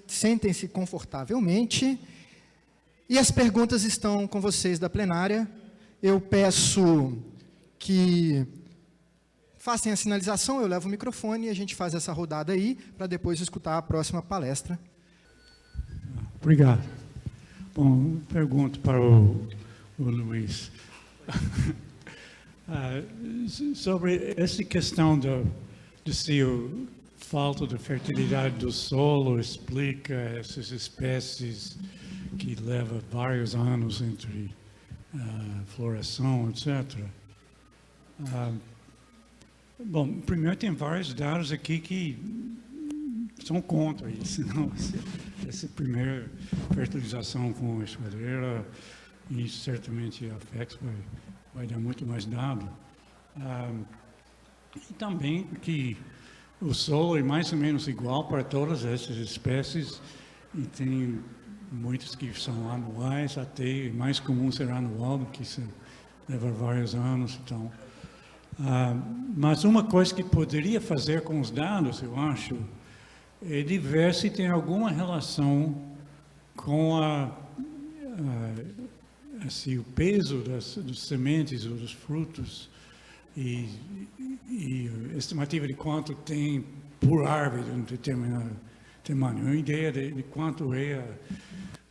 Sentem-se confortavelmente. E as perguntas estão com vocês da plenária. Eu peço que façam a sinalização, eu levo o microfone e a gente faz essa rodada aí, para depois escutar a próxima palestra. Obrigado. Bom, pergunto para o Luiz. Sobre essa questão de se a falta de fertilidade do solo explica essas espécies que levam vários anos entre floração, etc. Bom, primeiro tem vários dados aqui que são contra isso. Não? Essa primeira fertilização com esquadreira, e certamente a FEX vai dar muito mais dado. E também que o solo é mais ou menos igual para todas essas espécies, e tem muitas que são anuais, até mais comum ser anual do que se leva vários anos. Então, mas uma coisa que poderia fazer com os dados, eu acho, é de ver se tem alguma relação com assim, o peso dos sementes ou dos frutos e estimativa de quanto tem por árvore de um determinado tamanho. Uma ideia de quanto é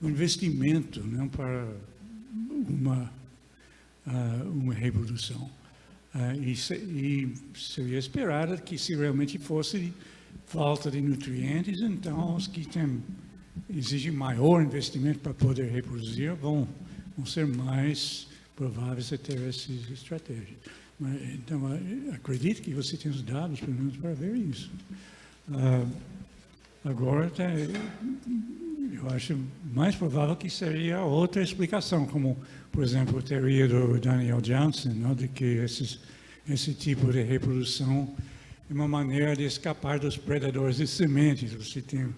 o investimento, né, para uma reprodução. E seria esperado que, se realmente fosse falta de nutrientes, então os que exigem maior investimento para poder reproduzir vão ser mais prováveis a ter essas estratégias. Então, acredito que você tem os dados, pelo menos, para ver isso. Agora, eu acho mais provável que seria outra explicação, como, por exemplo, a teoria do Daniel Johnson, não, de que esse tipo de reprodução é uma maneira de escapar dos predadores de sementes. Você tem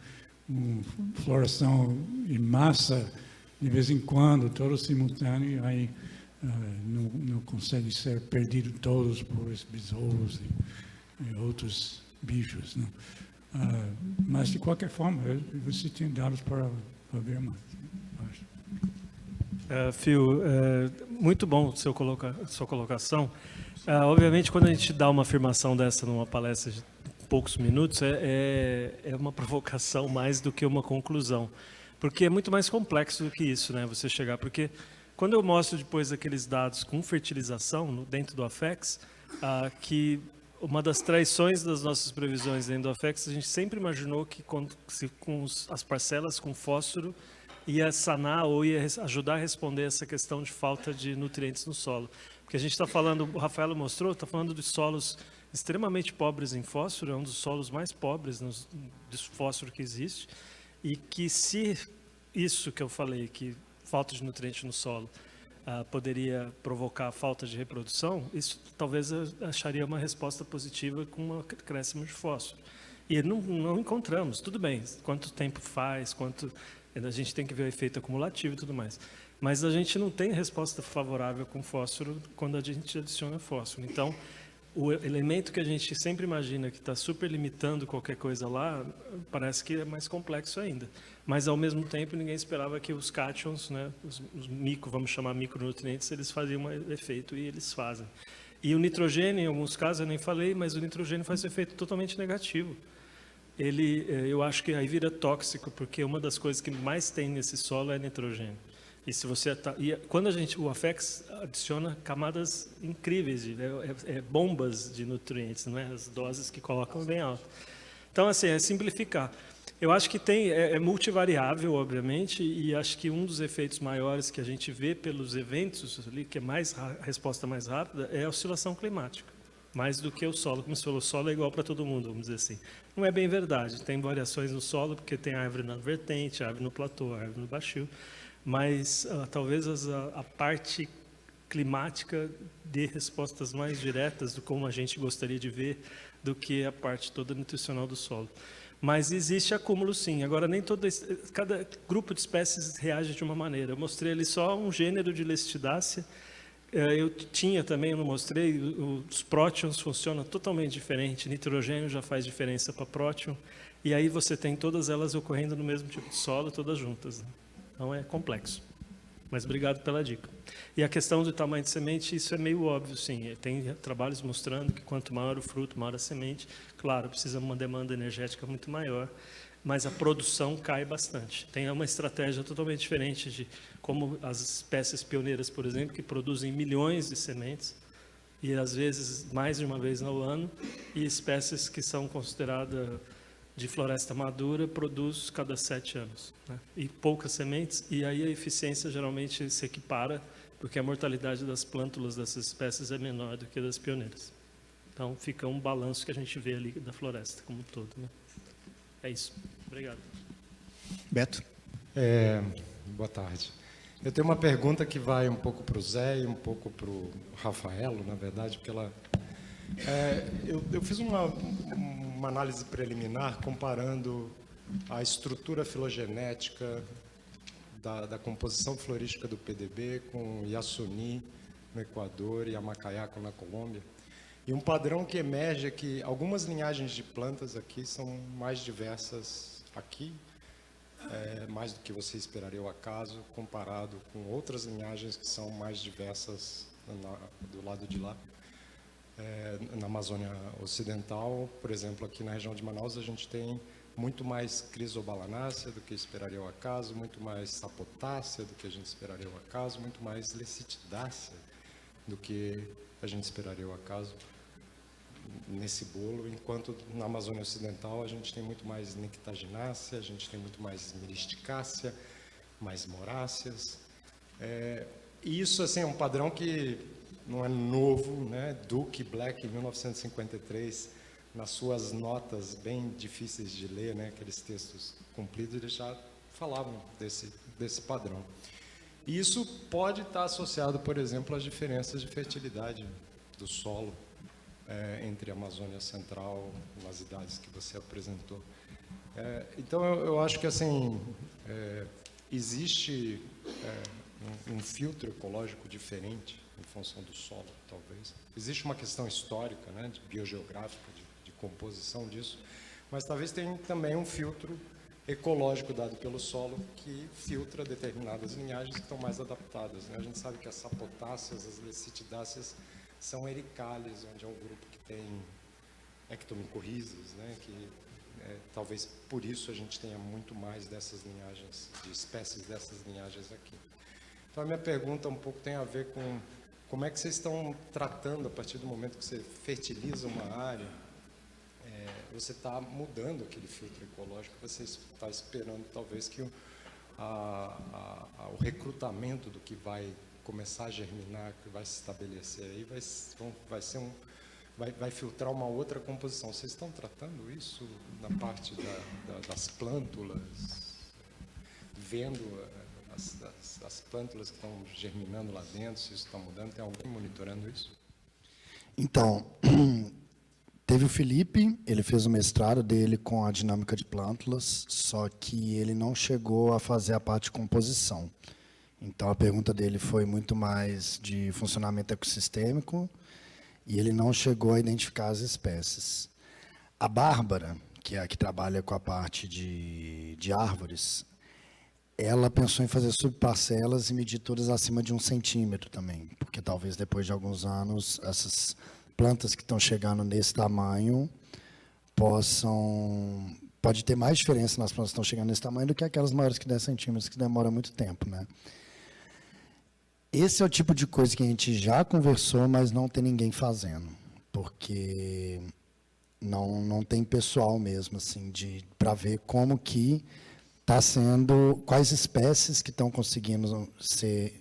uma floração em massa, de vez em quando, todo simultâneo, aí não consegue ser perdido todos por esses besouros e outros bichos. Não? Mas, de qualquer forma, você tem dados para ver mais. Phil, muito bom sua colocação. Obviamente, quando a gente dá uma afirmação dessa numa palestra de poucos minutos, é uma provocação mais do que uma conclusão. Porque é muito mais complexo do que isso, né? Você chegar... Porque quando eu mostro depois aqueles dados com fertilização dentro do AFEX, que uma das traições das nossas previsões dentro do AFEX, a gente sempre imaginou que com as parcelas com fósforo ia sanar ou ia ajudar a responder essa questão de falta de nutrientes no solo. Porque a gente está falando, o Rafael mostrou, está falando de solos extremamente pobres em fósforo, é um dos solos mais pobres de fósforo que existe, e que se isso que eu falei, que falta de nutriente no solo, poderia provocar falta de reprodução, isso talvez eu acharia uma resposta positiva com um acréscimo de fósforo. E não encontramos, tudo bem, quanto tempo faz, a gente tem que ver o efeito acumulativo e tudo mais. Mas a gente não tem resposta favorável com fósforo quando a gente adiciona fósforo. Então, o elemento que a gente sempre imagina que está super limitando qualquer coisa lá, parece que é mais complexo ainda. Mas, ao mesmo tempo, ninguém esperava que os cátions, né, os vamos chamar micronutrientes, eles faziam um efeito, e eles fazem. E o nitrogênio, em alguns casos, eu nem falei, mas o nitrogênio faz um efeito totalmente negativo. Eu acho que aí vira tóxico, porque uma das coisas que mais tem nesse solo é nitrogênio. E se você quando o AFEX adiciona camadas incríveis, bombas de nutrientes, não é? As doses que colocam bem alto. Então, assim, é simplificar. Eu acho que é multivariável, obviamente, e acho que um dos efeitos maiores que a gente vê pelos eventos ali, que é a resposta mais rápida, é a oscilação climática. Mais do que o solo. Como se falou, o solo é igual para todo mundo, vamos dizer assim. Não é bem verdade. Tem variações no solo, porque tem árvore na vertente, árvore no platô, árvore no baixio. Mas talvez a parte climática dê respostas mais diretas do como a gente gostaria de ver do que a parte toda nutricional do solo. Mas existe acúmulo, sim. Agora, nem cada grupo de espécies reage de uma maneira. Eu mostrei ali só um gênero de Lestidácea Eu tinha também, eu não mostrei, os prótions funcionam totalmente diferente. Nitrogênio já faz diferença para prótion. E aí você tem todas elas ocorrendo no mesmo tipo de solo, todas juntas. Né? Então é complexo. Mas obrigado pela dica. E a questão do tamanho de semente, isso é meio óbvio, sim. Tem trabalhos mostrando que quanto maior o fruto, maior a semente. Claro, precisa de uma demanda energética muito maior, mas a produção cai bastante. Tem uma estratégia totalmente diferente de como as espécies pioneiras, por exemplo, que produzem milhões de sementes, e às vezes mais de uma vez ao ano, e espécies que são consideradas de floresta madura, produz cada 7 anos. Né? E poucas sementes, e aí a eficiência geralmente se equipara, porque a mortalidade das plântulas dessas espécies é menor do que das pioneiras. Então fica um balanço que a gente vê ali da floresta como um todo. Né? É isso. Obrigado. Beto. Boa tarde. Eu tenho uma pergunta que vai um pouco para o Zé e um pouco para o Rafaelo, na verdade, porque ela... eu fiz uma análise preliminar comparando a estrutura filogenética da composição florística do PDB com Yasuni no Equador e Amacaiaco na Colômbia. E um padrão que emerge é que algumas linhagens de plantas aqui são mais diversas aqui, mais do que você esperaria ao acaso, comparado com outras linhagens que são mais diversas do lado de lá. Na Amazônia Ocidental, por exemplo, aqui na região de Manaus, a gente tem muito mais Chrysobalanácea do que esperaria ao acaso, muito mais Sapotácea do que a gente esperaria ao acaso, muito mais Lecitidácea do que a gente esperaria ao acaso nesse bolo, enquanto na Amazônia Ocidental a gente tem muito mais Nectaginácea, a gente tem muito mais Myristicácea, mais Moráceas. E isso assim, é um padrão que não é novo, né? Duke Black, em 1953, nas suas notas bem difíceis de ler, né? Aqueles textos compridos, eles já falavam desse padrão. E isso pode estar associado, por exemplo, às diferenças de fertilidade do solo entre a Amazônia Central, nas idades que você apresentou. Então, eu acho que assim, existe um filtro ecológico diferente em função do solo, talvez. Existe uma questão histórica, né, de biogeográfica, de composição disso, mas talvez tenha também um filtro ecológico dado pelo solo que filtra determinadas linhagens que estão mais adaptadas. Né? A gente sabe que as sapotáceas, as lecitidáceas, são ericales, onde é um grupo que tem ectomycorrhizas, né? Que talvez por isso a gente tenha muito mais dessas linhagens, de espécies dessas linhagens aqui. Então a minha pergunta um pouco tem a ver com como é que vocês estão tratando, a partir do momento que você fertiliza uma área, você está mudando aquele filtro ecológico, você está esperando talvez que o recrutamento do que vai começar a germinar, que vai se estabelecer aí, vai filtrar uma outra composição. Vocês estão tratando isso na parte das plântulas, vendo as plântulas que estão germinando lá dentro, se isso está mudando? Tem alguém monitorando isso? Então, teve o Felipe, ele fez o mestrado dele com a dinâmica de plântulas, só que ele não chegou a fazer a parte de composição. Então, a pergunta dele foi muito mais de funcionamento ecossistêmico e ele não chegou a identificar as espécies. A Bárbara, que é a que trabalha com a parte de árvores, ela pensou em fazer subparcelas e medir todas acima de 1 centímetro também, porque talvez depois de alguns anos essas plantas que estão chegando nesse tamanho pode ter mais diferença nas plantas que estão chegando nesse tamanho do que aquelas maiores que 10 centímetros, que demora muito tempo, né? Esse é o tipo de coisa que a gente já conversou, mas não tem ninguém fazendo, porque não tem pessoal mesmo, assim, para ver como que está sendo, quais espécies que estão conseguindo se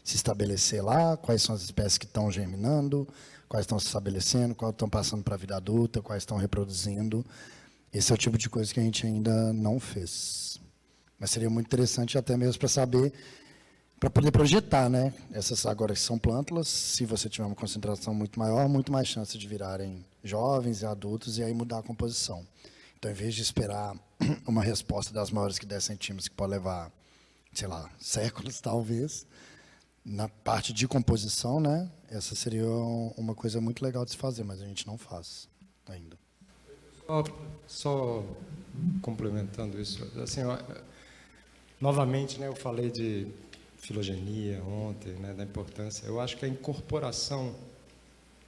estabelecer lá, quais são as espécies que estão germinando, quais estão se estabelecendo, quais estão passando para a vida adulta, quais estão reproduzindo. Esse é o tipo de coisa que a gente ainda não fez. Mas seria muito interessante até mesmo para saber, para poder projetar, né? Essas agora que são plântulas, se você tiver uma concentração muito maior, muito mais chance de virarem jovens e adultos e aí mudar a composição. Então, em vez de esperar uma resposta das maiores que 10 centímetros, que pode levar, sei lá, séculos, talvez, Na parte de composição, né, essa seria uma coisa muito legal de se fazer, mas a gente não faz ainda. Só complementando isso, assim, novamente, né, eu falei de filogenia ontem, né, da importância. Eu acho que a incorporação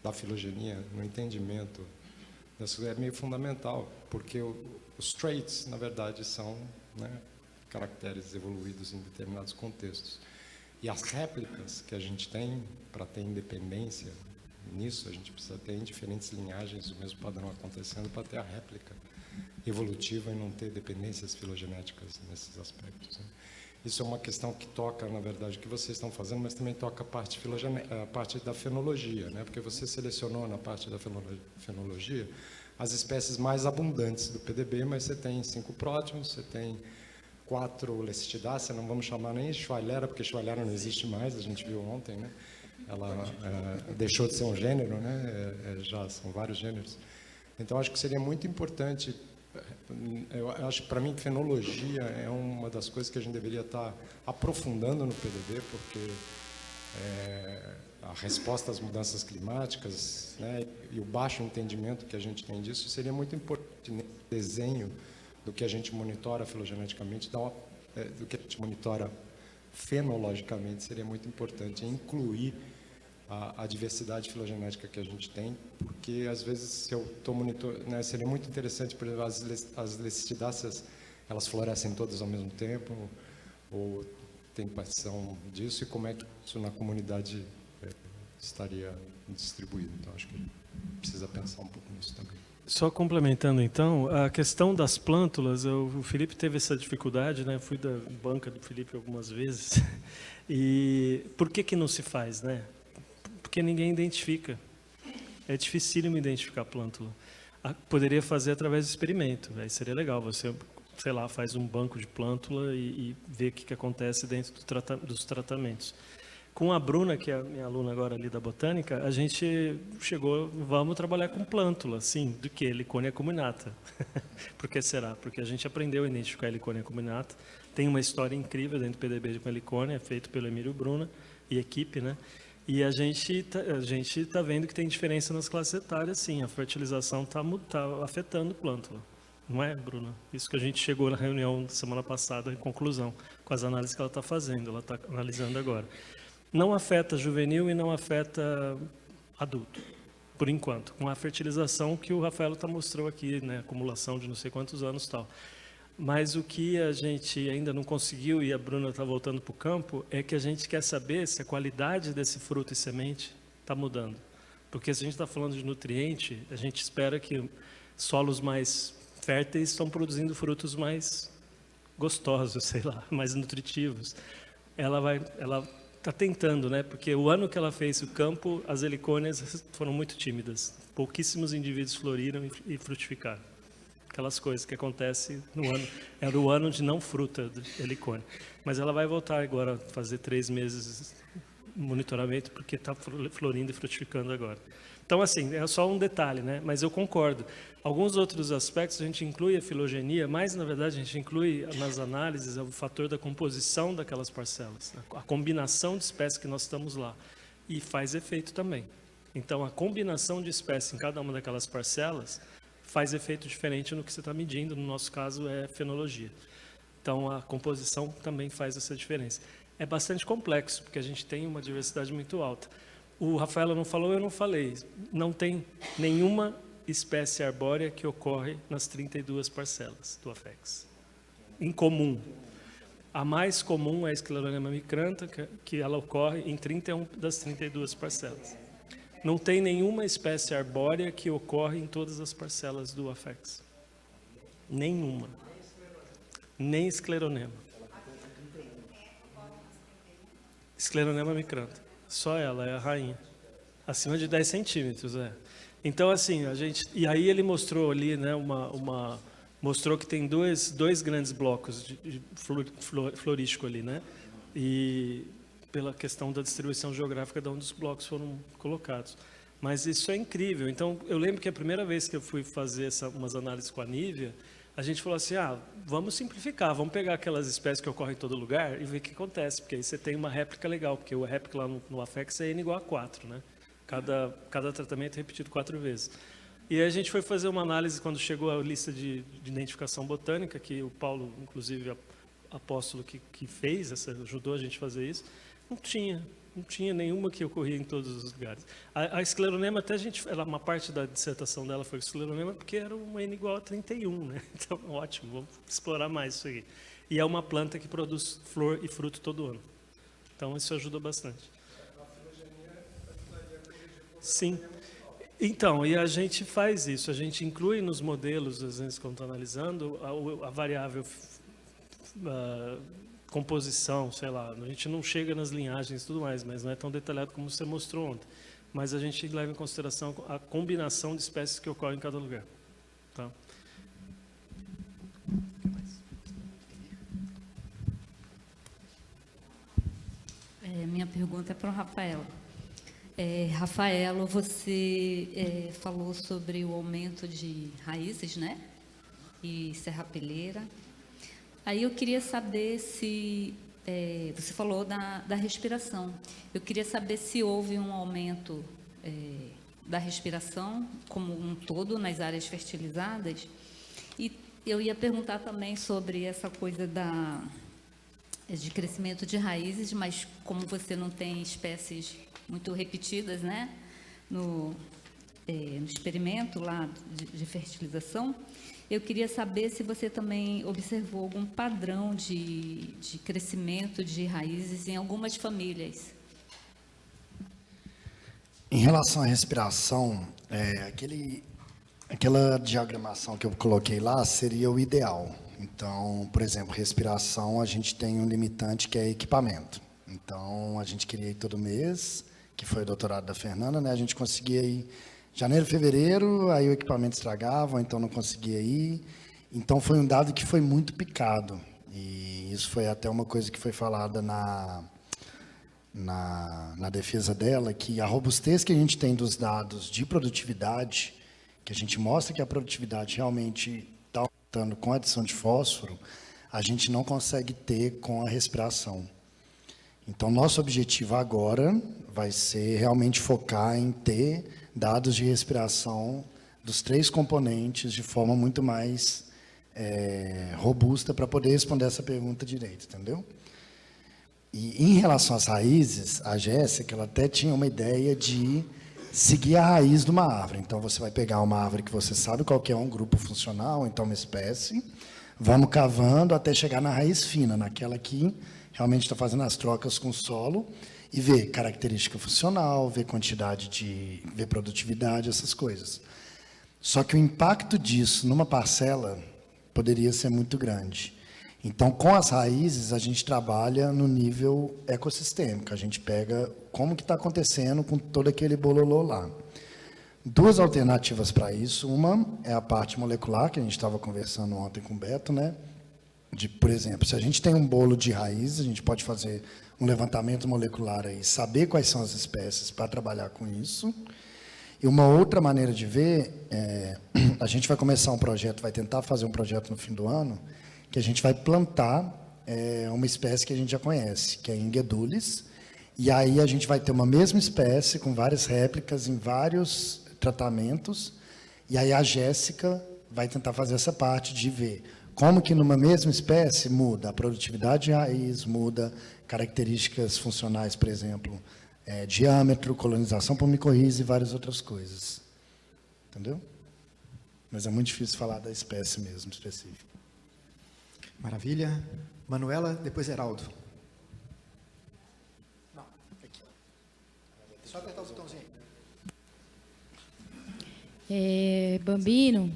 da filogenia no entendimento é meio fundamental, porque os traits, na verdade, são, né, caracteres evoluídos em determinados contextos. E as réplicas que a gente tem, para ter independência nisso, a gente precisa ter em diferentes linhagens o mesmo padrão acontecendo para ter a réplica evolutiva e não ter dependências filogenéticas nesses aspectos, né? Isso é uma questão que toca, na verdade, o que vocês estão fazendo, mas também toca a parte da fenologia, né? Porque você selecionou na parte da fenologia as espécies mais abundantes do PDB, mas você tem 5 prótimos, você tem 4 Lecistidácea, não vamos chamar nem Schwalera, porque Schwalera não existe mais, a gente viu ontem, né? Ela deixou de ser um gênero, né? Já são vários gêneros. Então, acho que seria muito importante. Eu acho que, para mim, fenologia é uma das coisas que a gente deveria estar aprofundando no PDB, porque a resposta às mudanças climáticas, né, e o baixo entendimento que a gente tem disso seria muito importante no desenho do que a gente monitora filogeneticamente, do que a gente monitora fenologicamente, seria muito importante incluir a diversidade filogenética que a gente tem, porque às vezes se eu estou monitorando, né, seria muito interessante, por exemplo, as lecistidáceas, elas florescem todas ao mesmo tempo, ou tem partição disso, e como é que isso na comunidade estaria distribuído. Então, acho que precisa pensar um pouco nisso também. Só complementando, então, a questão das plântulas, o Felipe teve essa dificuldade, né? Fui da banca do Felipe algumas vezes, e por que não se faz, né? Porque ninguém identifica. É dificílimo identificar a plântula. Poderia fazer através de experimento, aí seria legal, você, sei lá, faz um banco de plântula e vê o que acontece dentro dos tratamentos. Com a Bruna, que é a minha aluna agora ali da botânica, a gente chegou, vamos trabalhar com plântula, sim, do que? Heliconia acuminata. Por que será? Porque a gente aprendeu a identificar a Heliconia acuminata, tem uma história incrível dentro do PDB com a Heliconia, feito pelo Emílio Bruna e equipe, né? E a gente tá vendo que tem diferença nas classes etárias, sim, a fertilização tá afetando plântula. Não é, Bruna? Isso que a gente chegou na reunião semana passada, em conclusão, com as análises que ela está fazendo, ela está analisando agora. Não afeta juvenil e não afeta adulto, por enquanto, com a fertilização que o Rafael mostrou aqui, né, acumulação de não sei quantos anos e tal. Mas o que a gente ainda não conseguiu, e a Bruna está voltando para o campo, é que a gente quer saber se a qualidade desse fruto e semente está mudando. Porque se a gente está falando de nutriente, a gente espera que solos mais férteis estão produzindo frutos mais gostosos, sei lá, mais nutritivos. Ela está tentando, né? Porque o ano que ela fez o campo, as helicônias foram muito tímidas. Pouquíssimos indivíduos floriram e frutificaram. Aquelas coisas que acontecem no ano. Era o ano de não fruta de helicônia. Mas ela vai voltar agora a fazer 3 meses de monitoramento, porque está florindo e frutificando agora. Então, assim, é só um detalhe, né? Mas eu concordo. Alguns outros aspectos a gente inclui a filogenia, mas, na verdade, a gente inclui nas análises o fator da composição daquelas parcelas, né? A combinação de espécies que nós estamos lá. E faz efeito também. Então, a combinação de espécies em cada uma daquelas parcelas faz efeito diferente no que você está medindo, no nosso caso é fenologia. Então, a composição também faz essa diferença. É bastante complexo, porque a gente tem uma diversidade muito alta. O Rafael não falou, eu não falei. Não tem nenhuma espécie arbórea que ocorre nas 32 parcelas do Afex. Em comum. A mais comum é a Scleronema micrantha, que ela ocorre em 31 das 32 parcelas. Não tem nenhuma espécie arbórea que ocorre em todas as parcelas do Afex. Nenhuma. Nem escleronema. Escleronema micrantha. Só ela é a rainha. Acima de 10 centímetros, é. Então, assim, a gente... E aí ele mostrou ali, né, mostrou que tem dois grandes blocos de florístico ali, né? E pela questão da distribuição geográfica de onde os blocos foram colocados. Mas isso é incrível. Então, eu lembro que a primeira vez que eu fui fazer umas análises com a Nívia, a gente falou assim, vamos simplificar, vamos pegar aquelas espécies que ocorrem em todo lugar e ver o que acontece, porque aí você tem uma réplica legal, porque o réplica lá no Afex é N igual a 4, né? Cada tratamento é repetido 4 vezes. E aí a gente foi fazer uma análise quando chegou a lista de identificação botânica, que o Paulo, inclusive, apóstolo que fez, ajudou a gente a fazer isso, não tinha nenhuma que ocorria em todos os lugares. A escleronema, até uma parte da dissertação dela foi escleronema, porque era uma N igual a 31, né? Então, ótimo, vamos explorar mais isso aí. E é uma planta que produz flor e fruto todo ano. Então, isso ajuda bastante. Sim. Então, e a gente faz isso, a gente inclui nos modelos, às vezes, quando está analisando, a variável composição, sei lá, a gente não chega nas linhagens e tudo mais, mas não é tão detalhado como você mostrou ontem. Mas a gente leva em consideração a combinação de espécies que ocorrem em cada lugar. Tá? Minha pergunta é para o Rafael. Rafael, você falou sobre o aumento de raízes, né? E serrapilheira. Aí eu queria saber se... você falou da respiração. Eu queria saber se houve um aumento da respiração como um todo nas áreas fertilizadas. E eu ia perguntar também sobre essa coisa de crescimento de raízes, mas como você não tem espécies muito repetidas, né, no experimento lá de fertilização, eu queria saber se você também observou algum padrão de crescimento de raízes em algumas famílias. Em relação à respiração, aquela diagramação que eu coloquei lá seria o ideal. Então, por exemplo, respiração, a gente tem um limitante que é equipamento. Então, a gente queria ir todo mês, que foi o doutorado da Fernanda, né? A gente conseguia ir janeiro, fevereiro, aí o equipamento estragava, então não conseguia ir. Então, foi um dado que foi muito picado. E isso foi até uma coisa que foi falada na defesa dela, que a robustez que a gente tem dos dados de produtividade, que a gente mostra que a produtividade realmente está aumentando com a adição de fósforo, a gente não consegue ter com a respiração. Então, nosso objetivo agora vai ser realmente focar em ter dados de respiração dos 3 componentes de forma muito mais robusta para poder responder essa pergunta direito, entendeu? E em relação às raízes, a Jéssica, ela até tinha uma ideia de seguir a raiz de uma árvore. Então, você vai pegar uma árvore que você sabe qual que é um grupo funcional, então uma espécie, vamos cavando até chegar na raiz fina, naquela que realmente está fazendo as trocas com o solo e ver característica funcional, ver ver produtividade, essas coisas. Só que o impacto disso numa parcela poderia ser muito grande. Então, com as raízes, a gente trabalha no nível ecossistêmico. A gente pega como que está acontecendo com todo aquele bololô lá. 2 alternativas para isso. Uma é a parte molecular, que a gente estava conversando ontem com o Beto, né? Por exemplo, se a gente tem um bolo de raiz, a gente pode fazer um levantamento molecular aí, saber quais são as espécies para trabalhar com isso. E uma outra maneira de ver, a gente vai começar um projeto, vai tentar fazer um projeto no fim do ano, que a gente vai plantar uma espécie que a gente já conhece, que é Ingedulis, e aí a gente vai ter uma mesma espécie com várias réplicas em vários tratamentos, e aí a Jéssica vai tentar fazer essa parte de ver como que numa mesma espécie muda a produtividade de raiz, muda características funcionais, por exemplo, diâmetro, colonização por micorriza e várias outras coisas. Entendeu? Mas é muito difícil falar da espécie mesmo, específica. Maravilha. Manuela, depois Heraldo. Não, aqui. Só apertar o botãozinho aí. Bambino,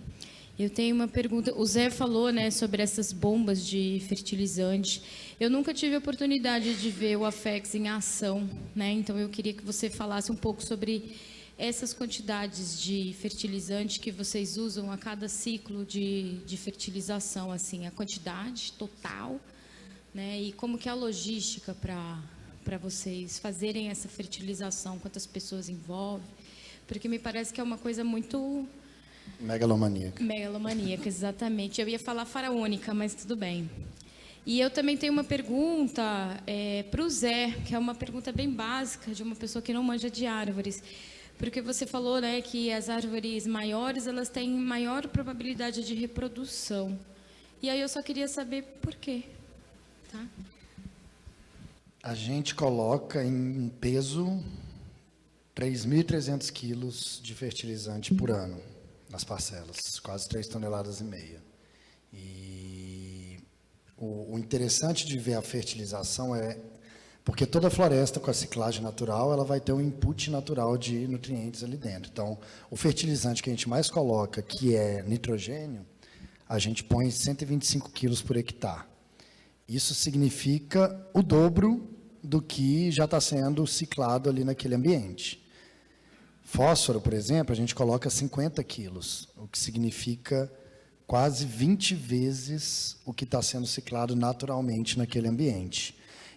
eu tenho uma pergunta. O Zé falou, né, sobre essas bombas de fertilizante. Eu nunca tive a oportunidade de ver o Afex em ação, né? Então eu queria que você falasse um pouco sobre essas quantidades de fertilizante que vocês usam a cada ciclo de fertilização, assim, a quantidade total, né? E como que é a logística para vocês fazerem essa fertilização, quantas pessoas envolve? Porque me parece que é uma coisa muito Megalomaníaca. Megalomaníaca, exatamente. Eu ia falar faraônica, mas tudo bem. E eu também tenho uma pergunta para o Zé, que é uma pergunta bem básica de uma pessoa que não manja de árvores. Porque você falou, né, que as árvores maiores, elas têm maior probabilidade de reprodução. E aí eu só queria saber por quê. Tá? A gente coloca em peso 3.300 quilos de fertilizante por ano nas parcelas, quase 3,5 toneladas. E o interessante de ver a fertilização é porque toda floresta com a ciclagem natural, ela vai ter um input natural de nutrientes ali dentro. Então, o fertilizante que a gente mais coloca, que é nitrogênio, a gente põe 125 quilos por hectare. Isso significa o dobro do que já está sendo ciclado ali naquele ambiente. Fósforo, por exemplo, a gente coloca 50 quilos, o que significa quase 20 vezes o que está sendo ciclado naturalmente naquele ambiente.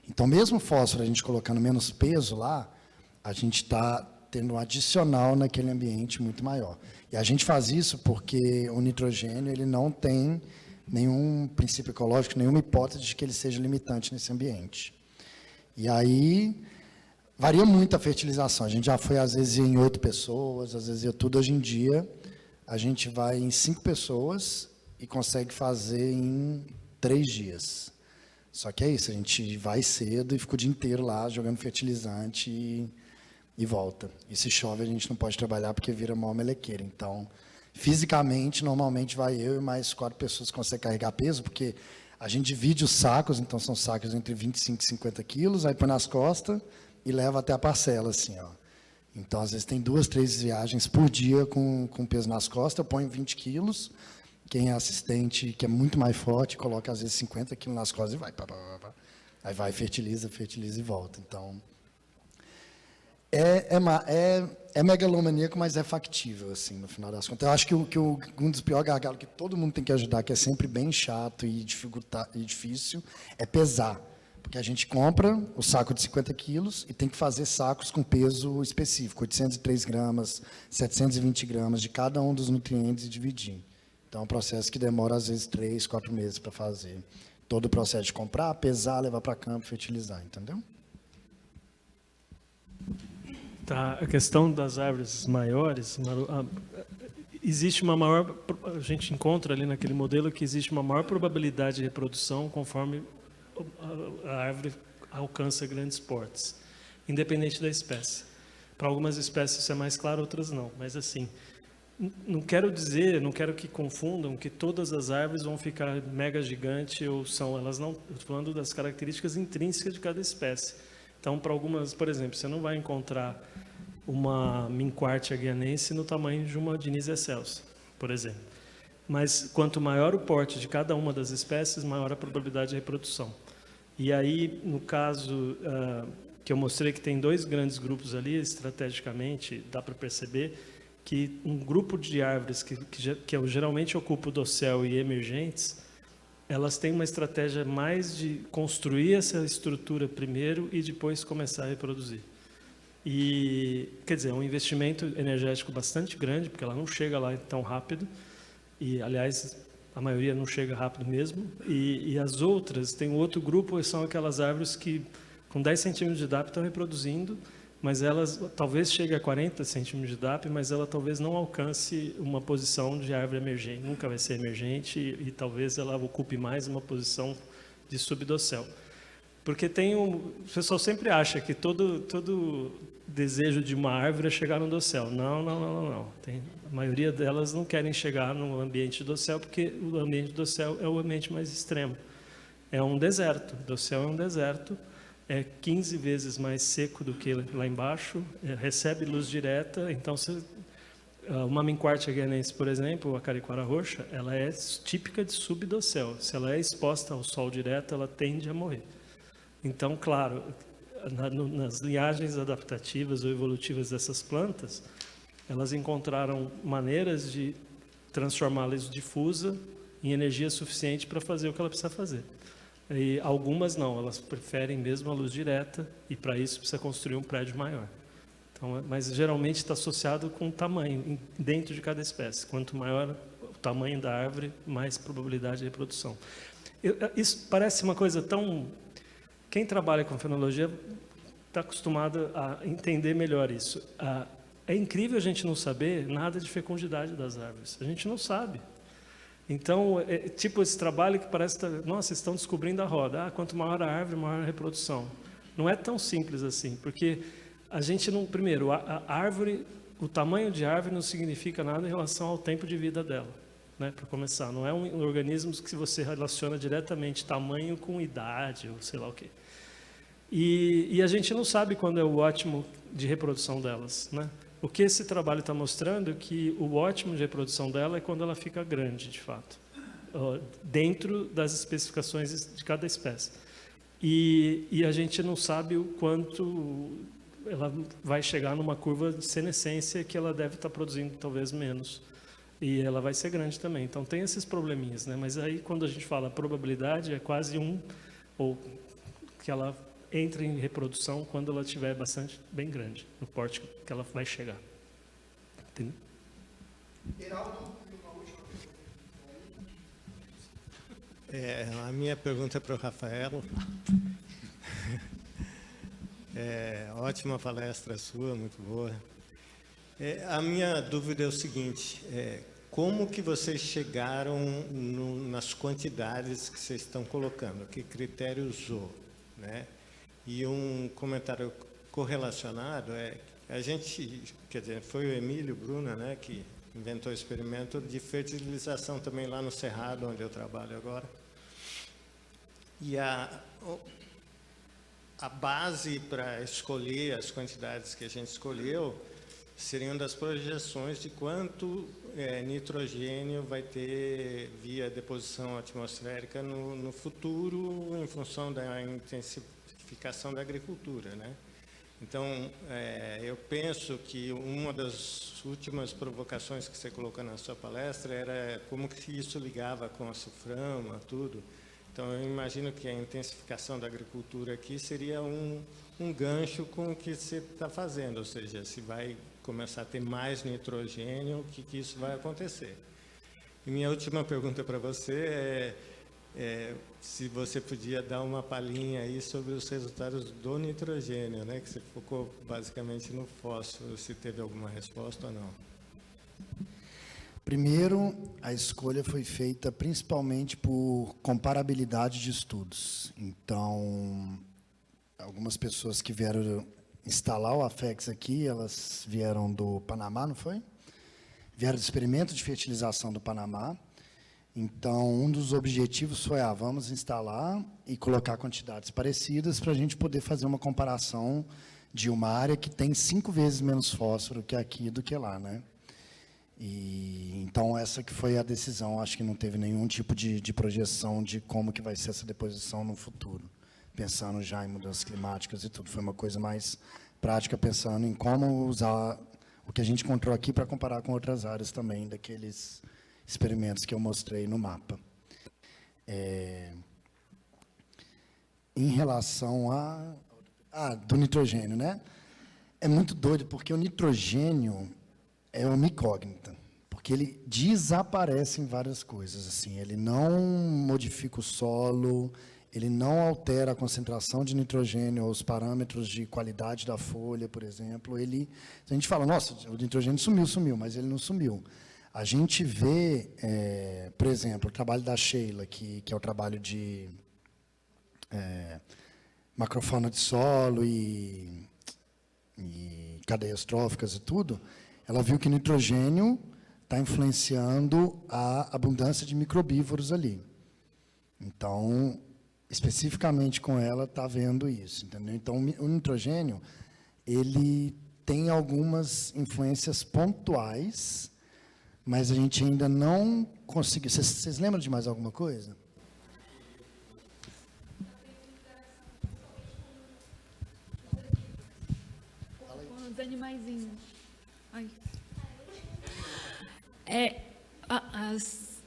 Então, mesmo fósforo, a gente colocando menos peso lá, a gente está tendo um adicional naquele ambiente muito maior. E a gente faz isso porque o nitrogênio ele não tem nenhum princípio ecológico, nenhuma hipótese de que ele seja limitante nesse ambiente. E aí, varia muito a fertilização. A gente já foi, às vezes, em 8 pessoas, às vezes, tudo. Hoje em dia, a gente vai em 5 pessoas e consegue fazer em 3 dias. Só que é isso, a gente vai cedo e fica o dia inteiro lá jogando fertilizante e volta. E se chove, a gente não pode trabalhar porque vira mó melequeira. Então, fisicamente, normalmente vai eu e mais 4 pessoas que conseguem carregar peso, porque a gente divide os sacos, então são sacos entre 25 e 50 quilos, aí põe nas costas e leva até a parcela, assim, ó. Então, às vezes, tem 2, 3 viagens por dia com peso nas costas, eu ponho 20 quilos, quem é assistente, que é muito mais forte, coloca, às vezes, 50 quilos nas costas e vai. Aí vai, fertiliza e volta. Então, é megalomaníaco, mas é factível, assim, no final das contas. Eu acho que um dos piores gargalos que todo mundo tem que ajudar, que é sempre bem chato e difícil, é pesar. Porque a gente compra o saco de 50 quilos e tem que fazer sacos com peso específico, 803 gramas, 720 gramas de cada um dos nutrientes e dividir. Então, é um processo que demora, às vezes, 3, 4 meses para fazer. Todo o processo de comprar, pesar, levar para campo, fertilizar, entendeu? Tá, a questão das árvores maiores, existe uma maior, a gente encontra ali naquele modelo que existe uma maior probabilidade de reprodução conforme a árvore alcança grandes portes, independente da espécie. Para algumas espécies isso é mais claro, outras não, mas assim, não quero que confundam que todas as árvores vão ficar mega gigante ou são, elas não, eu estou falando das características intrínsecas de cada espécie. Então, para algumas, por exemplo, você não vai encontrar uma minquarte guianense no tamanho de uma Diniz excelsa, por exemplo. Mas quanto maior o porte de cada uma das espécies, maior a probabilidade de reprodução. E aí, no caso que eu mostrei que tem 2 grandes grupos ali, estrategicamente, dá para perceber que um grupo de árvores que eu geralmente ocupo o dossel e emergentes, elas têm uma estratégia mais de construir essa estrutura primeiro e depois começar a reproduzir. E, quer dizer, é um investimento energético bastante grande, porque ela não chega lá tão rápido, e, aliás, a maioria não chega rápido mesmo, e as outras, tem um outro grupo, são aquelas árvores que, com 10 centímetros de DAP, estão reproduzindo, mas elas talvez chegue a 40 centímetros de DAP, mas ela talvez não alcance uma posição de árvore emergente, nunca vai ser emergente, e talvez ela ocupe mais uma posição de subdossel. Porque o pessoal sempre acha que todo desejo de uma árvore é chegar no dossel. Não. A maioria delas não querem chegar no ambiente de dossel, porque o ambiente de dossel é o ambiente mais extremo. É um deserto, o dossel é um deserto, é 15 vezes mais seco do que lá embaixo, recebe luz direta, então uma minquarte guianense, por exemplo, a cariquara roxa, ela é típica de subdossel. Se ela é exposta ao sol direto, ela tende a morrer. Então, claro, nas linhagens adaptativas ou evolutivas dessas plantas, elas encontraram maneiras de transformar a luz difusa em energia suficiente para fazer o que ela precisa fazer. E algumas não, elas preferem mesmo a luz direta e para isso precisa construir um prédio maior. Então, mas geralmente está associado com o tamanho dentro de cada espécie. Quanto maior o tamanho da árvore, mais probabilidade de reprodução. Isso parece uma coisa tão... Quem trabalha com fenologia está acostumado a entender melhor isso. É incrível a gente não saber nada de fecundidade das árvores. A gente não sabe. Então, tipo esse trabalho que parece... Nossa, estão descobrindo a roda. Quanto maior a árvore, maior a reprodução. Não é tão simples assim, porque a gente não... Primeiro, a árvore, o tamanho de árvore não significa nada em relação ao tempo de vida dela, né? Para começar, não é um organismo que você relaciona diretamente tamanho com idade, ou sei lá o quê. E a gente não sabe quando é o ótimo de reprodução delas, né? O que esse trabalho está mostrando é que o ótimo de reprodução dela é quando ela fica grande, de fato, dentro das especificações de cada espécie. E a gente não sabe o quanto ela vai chegar numa curva de senescência que ela deve estar produzindo talvez menos. E ela vai ser grande também. Então tem esses probleminhas, né? Mas aí quando a gente fala probabilidade, é quase ou que ela entre em reprodução quando ela estiver bem grande, no porte que ela vai chegar. Entendeu? A minha pergunta é para o Rafael. Ótima palestra sua, muito boa. A minha dúvida é o seguinte, como que vocês chegaram nas quantidades que vocês estão colocando? Que critério usou, né? E um comentário correlacionado a gente, quer dizer, foi o Emílio Bruna, né, que inventou o experimento de fertilização também lá no Cerrado, onde eu trabalho agora. E a base para escolher as quantidades que a gente escolheu seriam das projeções de quanto nitrogênio vai ter via deposição atmosférica no futuro, em função da intensificação da agricultura, né? Então, eu penso que uma das últimas provocações que você colocou na sua palestra era como que isso ligava com a SUFRAMA, tudo. Então, eu imagino que a intensificação da agricultura aqui seria um gancho com o que você está fazendo, ou seja, se vai começar a ter mais nitrogênio, o que isso vai acontecer. E minha última pergunta para você se você podia dar uma palhinha aí sobre os resultados do nitrogênio, né, que você focou basicamente no fósforo, se teve alguma resposta ou não. Primeiro, a escolha foi feita principalmente por comparabilidade de estudos. Então, algumas pessoas que vieram instalar o AFEX aqui, elas vieram do Panamá, não foi? Vieram do experimento de fertilização do Panamá. Então, um dos objetivos foi, vamos instalar e colocar quantidades parecidas para a gente poder fazer uma comparação de uma área que tem 5 vezes menos fósforo que aqui do que lá, né? E, então, essa que foi a decisão. Acho que não teve nenhum tipo de projeção de como que vai ser essa deposição no futuro, pensando já em mudanças climáticas e tudo. Foi uma coisa mais prática, pensando em como usar o que a gente encontrou aqui para comparar com outras áreas também, daqueles experimentos que eu mostrei no mapa. Em relação do nitrogênio, né? É muito doido, porque o nitrogênio é uma incógnita, porque ele desaparece em várias coisas. Assim, ele não modifica o solo, ele não altera a concentração de nitrogênio ou os parâmetros de qualidade da folha, por exemplo. A gente fala, nossa, o nitrogênio sumiu, mas ele não sumiu. A gente vê, por exemplo, o trabalho da Sheila, que é o trabalho de macrofauna de solo e cadeias tróficas e tudo. Ela viu que o nitrogênio está influenciando a abundância de microbívoros ali. Então, especificamente com ela, está vendo isso, entendeu? Então, o nitrogênio, ele tem algumas influências pontuais, mas a gente ainda não conseguiu. Vocês lembram de mais alguma coisa? Com os animaizinhos. Ai.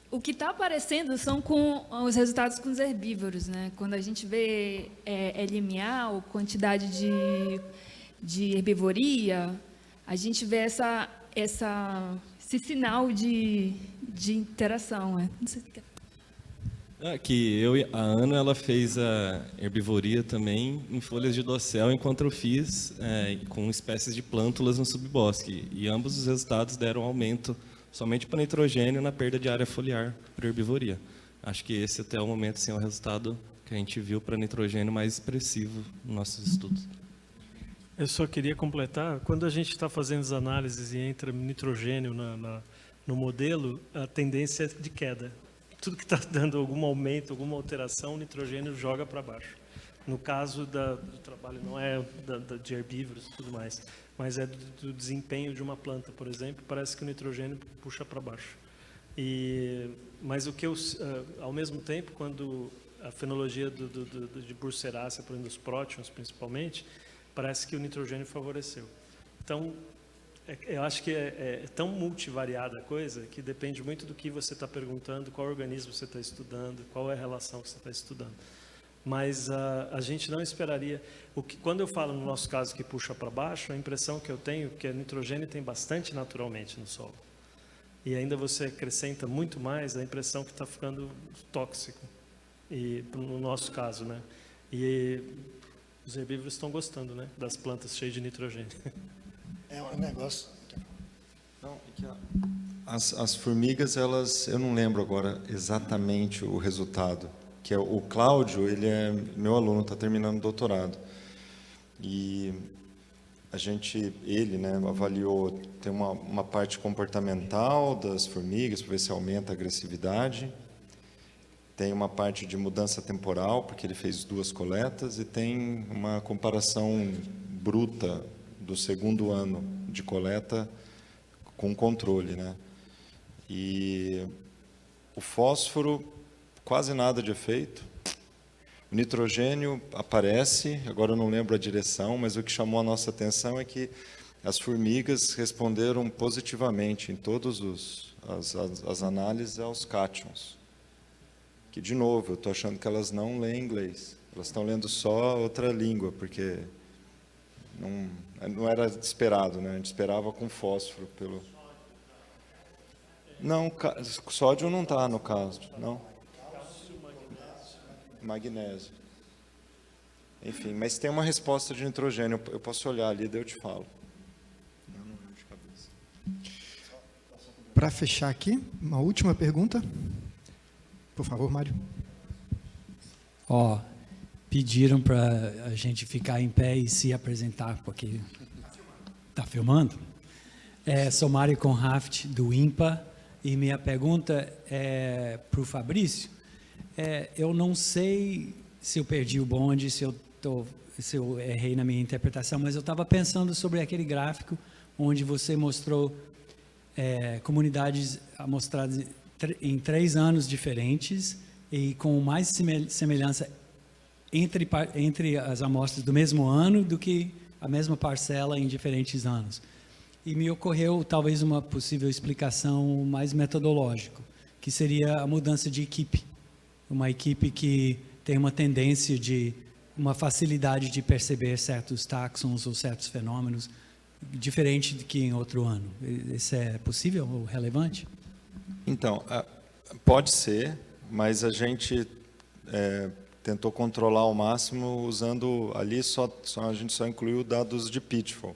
O que está aparecendo são com os resultados com os herbívoros, né? Quando a gente vê LMA, ou quantidade de herbivoria, a gente vê esse sinal de interação. Não sei se quer. Que eu e a Ana, ela fez a herbivoria também em folhas de dossel, enquanto eu fiz com espécies de plântulas no subbosque. E ambos os resultados deram aumento somente para nitrogênio na perda de área foliar para herbivoria. Acho que esse até o momento sim, é o resultado que a gente viu para nitrogênio mais expressivo nos nossos estudos. Eu só queria completar, quando a gente está fazendo as análises e entra nitrogênio no modelo, a tendência é de queda. Tudo que está dando algum aumento, alguma alteração, o nitrogênio joga para baixo. No caso do trabalho, não é de herbívoros e tudo mais, mas é do desempenho de uma planta, por exemplo, parece que o nitrogênio puxa para baixo. Mas ao mesmo tempo, quando a fenologia de Burseraceae, por exemplo, dos prótions principalmente, parece que o nitrogênio favoreceu. Então, eu acho que é tão multivariada a coisa que depende muito do que você está perguntando, qual organismo você está estudando, qual é a relação que você está estudando. Mas a gente não esperaria... Quando eu falo, no nosso caso, que puxa para baixo, a impressão que eu tenho é que o nitrogênio tem bastante naturalmente no solo. E ainda você acrescenta muito mais, a impressão que está ficando tóxico, no nosso caso, né? E os herbívoros estão gostando, né, das plantas cheias de nitrogênio. É um negócio... Não, as formigas, elas, eu não lembro agora exatamente o resultado, que é o Cláudio, ele é meu aluno, está terminando o doutorado. E ele, né, avaliou, tem uma parte comportamental das formigas, para ver se aumenta a agressividade. Tem uma parte de mudança temporal, porque ele fez 2 coletas, e tem uma comparação bruta do segundo ano de coleta com controle, né? E o fósforo, quase nada de efeito. O nitrogênio aparece, agora eu não lembro a direção, mas o que chamou a nossa atenção é que as formigas responderam positivamente em todas as análises aos cátions. Que, de novo, eu estou achando que elas não leem inglês. Elas estão lendo só outra língua, porque não era esperado, né? A gente esperava com fósforo. Não, sódio não está no caso, não. Magnésio. Enfim, mas tem uma resposta de nitrogênio. Eu posso olhar ali, daí eu te falo. Não lembro de cabeça. Para fechar aqui, uma última pergunta. Por favor, Mário. Pediram para a gente ficar em pé e se apresentar, porque está filmando. Sou Mário Conraft, do INPA, e minha pergunta é para o Fabrício. Eu não sei se eu perdi o bonde, se eu errei na minha interpretação, mas eu estava pensando sobre aquele gráfico onde você mostrou comunidades amostradas em 3 anos diferentes e com mais semelhança entre as amostras do mesmo ano do que a mesma parcela em diferentes anos. E me ocorreu talvez uma possível explicação mais metodológica, que seria a mudança de equipe. Uma equipe que tem uma tendência uma facilidade de perceber certos táxons ou certos fenômenos, diferente do que em outro ano. Isso é possível ou relevante? Então, pode ser, mas a gente tentou controlar ao máximo usando ali a gente só incluiu dados de Pitfall,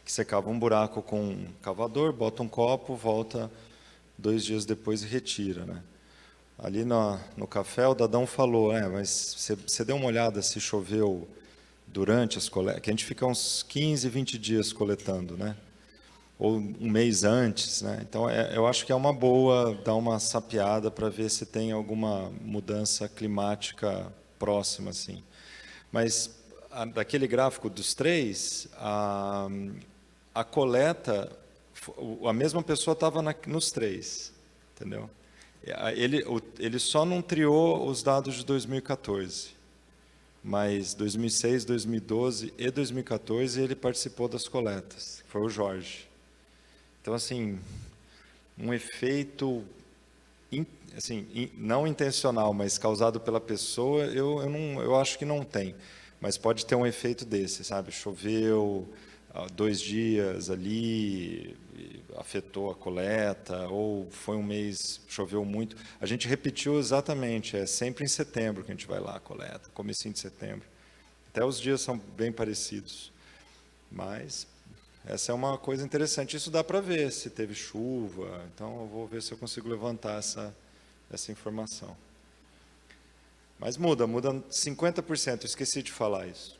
que você cava um buraco com um cavador, bota um copo, volta 2 dias depois e retira, né? Ali no café o Dadão falou, mas você deu uma olhada se choveu durante as coletas, que a gente fica uns 15, 20 dias coletando, né? Ou um mês antes, né? Então, eu acho que é uma boa dar uma sapeada para ver se tem alguma mudança climática próxima, assim. Mas, daquele gráfico dos 3, a coleta, a mesma pessoa estava nos 3, entendeu? Ele só não triou os dados de 2014, mas 2006, 2012 e 2014 ele participou das coletas, foi o Jorge. Então, assim, um efeito assim, não intencional, mas causado pela pessoa, eu acho que não tem. Mas pode ter um efeito desse, sabe? Choveu 2 dias ali, afetou a coleta, ou foi um mês, choveu muito. A gente repetiu exatamente, é sempre em setembro que a gente vai lá, a coleta, comecinho de setembro. Até os dias são bem parecidos. Mas essa é uma coisa interessante. Isso dá para ver, se teve chuva. Então, eu vou ver se eu consigo levantar essa informação. Mas muda 50%, eu esqueci de falar isso.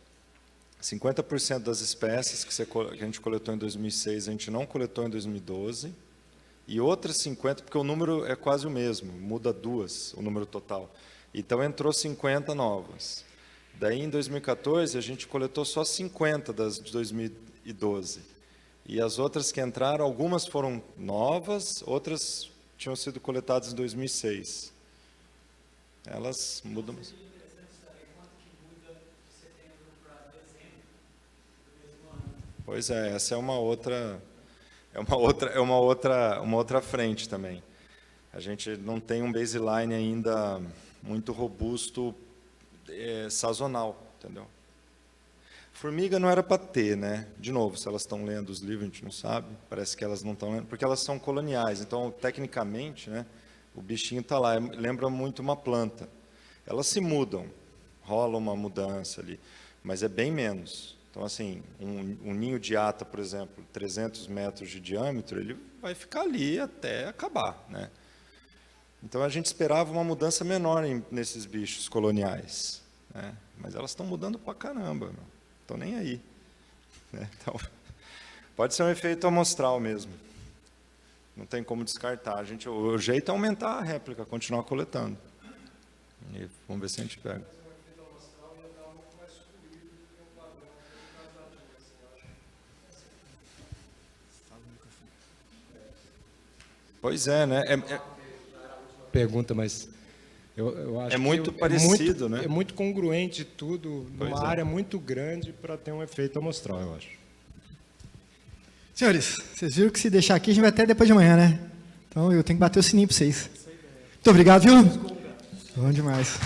50% das espécies que a gente coletou em 2006, a gente não coletou em 2012, e outras 50%, porque o número é quase o mesmo, muda 2, o número total. Então, entrou 50 novas. Daí, em 2014, a gente coletou só 50 das de 2012. E as outras que entraram, algumas foram novas, outras tinham sido coletadas em 2006. Elas mudam. Pois é, essa é uma outra frente também. A gente não tem um baseline ainda muito robusto sazonal, entendeu? Formiga não era para ter, né? De novo, se elas estão lendo os livros, a gente não sabe. Parece que elas não estão lendo, porque elas são coloniais. Então, tecnicamente, né, o bichinho está lá. Lembra muito uma planta. Elas se mudam, rola uma mudança ali, mas é bem menos. Então, assim, um ninho de ata, por exemplo, 300 metros de diâmetro, ele vai ficar ali até acabar, né? Então, a gente esperava uma mudança menor nesses bichos coloniais, né? Mas elas estão mudando pra caramba, não estão nem aí, né? Então, pode ser um efeito amostral mesmo. Não tem como descartar. O jeito é aumentar a réplica, continuar coletando. E vamos ver se a gente pega. Pois é, né? Pergunta, mas eu acho é muito que parecido, né? É muito congruente tudo, Pois numa é. área muito grande para ter um efeito amostral, eu acho. Senhores, vocês viram que se deixar aqui, a gente vai até depois de amanhã, né? Então, eu tenho que bater o sininho para vocês. Muito obrigado, viu? Bom demais.